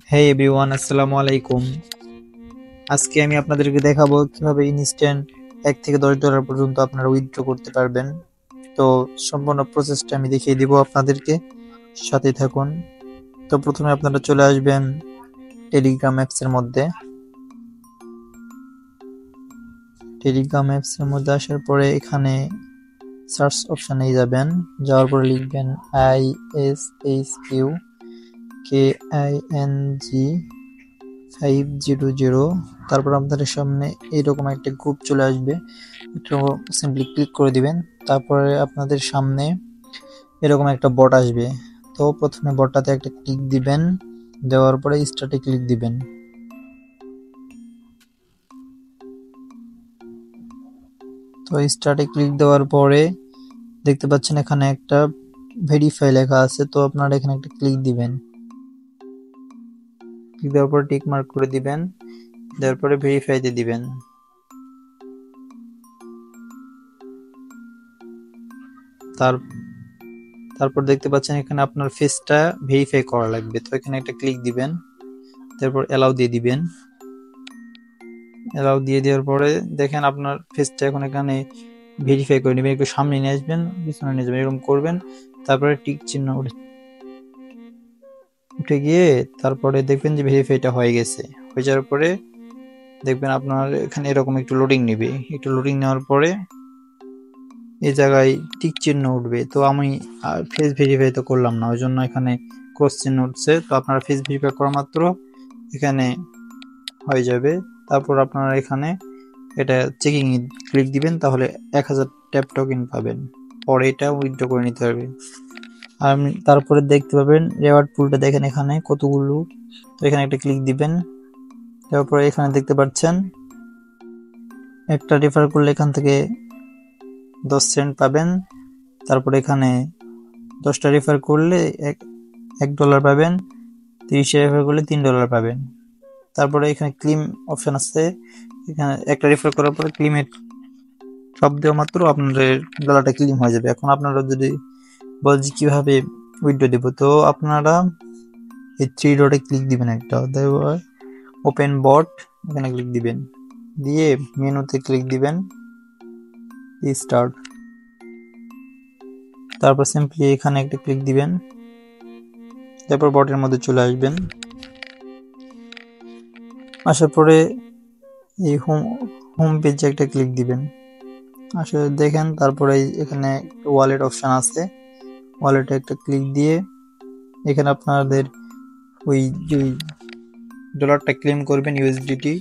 হে everyone, আসসালামু আলাইকুম। আজকে আমি আপনাদেরকে দেখাবো কিভাবে ইনস্ট্যান্ট $1 থেকে $10 পর্যন্ত আপনারা উইথড্র করতে পারবেন। তো সম্পূর্ণ প্রসেসটা আমি দেখিয়ে দিব আপনাদেরকে, সাথে থাকুন। তো প্রথমে আপনারা চলে আসবেন টেলিগ্রাম অ্যাপসের মধ্যে। টেলিগ্রাম অ্যাপসের মধ্যে আসার পরে এখানে সার্চ অপশানে যাবেন, যাওয়ার পরে লিখবেন ISHQKING500। তারপর আপনাদের সামনে এইরকম একটা গ্রুপ চলে আসবে, একটু সিম্পলি ক্লিক করে দিবেন। তারপরে আপনাদের সামনে এরকম একটা বট আসবে, তো প্রথমে বটটাতে একটা ক্লিক দিবেন, দেওয়ার পরে স্টার্টে ক্লিক দিবেন। তো স্টার্টে ক্লিক দেওয়ার পরে দেখতে পাচ্ছেন এখানে একটা ভেরিফাই লেখা আছে, তো আপনারা এখানে একটা ক্লিক দিবেন। ক্লিক দেওয়ার পরে টিক মার্ক করে দিবেন, দেওয়ার পরে ভেরিফাইতে দিবেন। তারপর দেখতে পাচ্ছেন এখানে আপনার ফেসটা ভেরিফাই করা লাগবে, তো এখানে একটা ক্লিক দিবেন, তারপর অ্যালাউ দিয়ে দিবেন। অ্যালাউ দিয়ে দেওয়ার পরে দেখেন আপনার ফেসটা এখন এখানে ভেরিফাই করে নেবেন। একটু সামনে নিয়ে আসবেন, পিছনে নিয়ে যাবেন, এরকম করবেন। তারপরে টিক চিহ্ন উঠে গিয়ে তারপরে দেখবেন যে ভেরিফাইটা হয়ে গেছে। হয়ে যাওয়ার পরে দেখবেন আপনার এখানে এরকম একটু লোডিং নেবে। একটু লোডিং নেওয়ার পরে এই জায়গায় টিক চিহ্ন উঠবে। তো আমি ফেস ভেরিফাই তো করলাম না, ওই জন্য এখানে ক্রস চিহ্ন উঠছে। তো আপনারা ফেস ভেরিফাই করা মাত্র এখানে হয়ে যাবে। তারপর আপনারা এখানে এটা চেকিং ক্লিক দিবেন, তাহলে 1000 ট্যাপ টোকেন পাবেন। পরে এটা উইথড্র করে নিতে পারবে। আর তারপরে দেখতে পাবেন রেওয়ার্ড পুলটা, দেখেন এখানে কতগুলো। তো এখানে একটা ক্লিক দিবেন, তারপরে এখানে দেখতে পাচ্ছেন একটা রেফার করলে এখান থেকে 10 সেন্ট পাবেন। তারপরে এখানে 10টা রেফার করলে $1 পাবেন, 30টা রেফার করলে $3 পাবেন। তারপরে এখানে ক্লেম অপশন আছে, এখানে একটা রেফার করার পরে ক্লেমের সব দেওয়া মাত্র আপনাদের ডলারটা ক্লেম হয়ে যাবে। এখন আপনারা যদি বলছি কিভাবে উইথড্র দেব, তো আপনারা এই 3 ডটে ক্লিক দিবেন, একটা ওপেন বট, এখানে ক্লিক দিবেন, দিয়ে মেনুতে ক্লিক দিবেন স্টার্ট। তারপর সিম্পলি এখানে একটা ক্লিক দিবেন, তারপর বটের মধ্যে চলে আসবেন। আসার পরে এই হোম পেজে একটা ক্লিক দিবেন, আসলে দেখেন। তারপরে এখানে ওয়ালেট অপশন আছে, ওয়ালেটে একটা ক্লিক দিয়ে এখানে আপনাদের ওই যে ডলারটা ক্লেম করবেন ইউএসডিটি,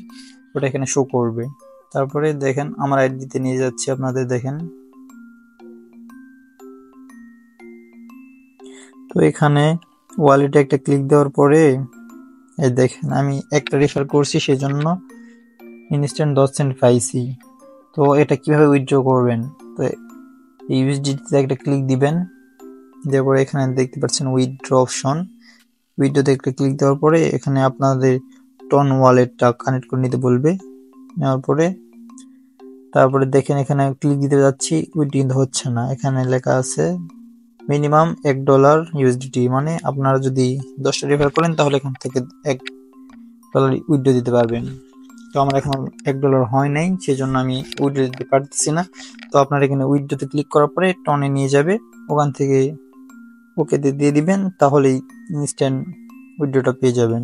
ওটা এখানে শো করবে। তারপরে দেখেন আমার আইডিতে নিয়ে যাচ্ছি আপনাদের, দেখেন। তো এখানে ওয়ালেটে একটা ক্লিক দেওয়ার পরে এই দেখেন আমি একটা রেফার করছি, সেজন্য ইনস্ট্যান্ট 10 সেন্ট পাইছি। তো এটা কিভাবে উইথড্র করবেন, তো ইউএসডিটিতে একটা ক্লিক দিবেন, দেওয়ার পরে এখানে দেখতে পাচ্ছেন উইথড্র অপশন। উইথড্রোতে একটা ক্লিক দেওয়ার পরে এখানে আপনাদের টন ওয়ালেটটা কানেক্ট করে নিতে বলবে। নেওয়ার পরে তারপরে দেখেন এখানে ক্লিক দিতে যাচ্ছি, উইথড্র কিন্তু হচ্ছে না। এখানে লেখা আছে মিনিমাম $1 ইউএসডিটি, মানে আপনারা যদি 10টা রেফার করেন তাহলে এখান থেকে $1 উইথড্র দিতে পারবেন। তো আমার এখন $1 হয় নাই, সেজন্য আমি উইথড্র দিতে পারতেছি না। তো আপনারা এখানে উইথড্রোতে ক্লিক করার পরে টনে নিয়ে যাবে, ওখান থেকে ওকে দিয়ে দিবেন, তাহলেই ইনস্ট্যান্ট উইথড্রটা পেয়ে যাবেন।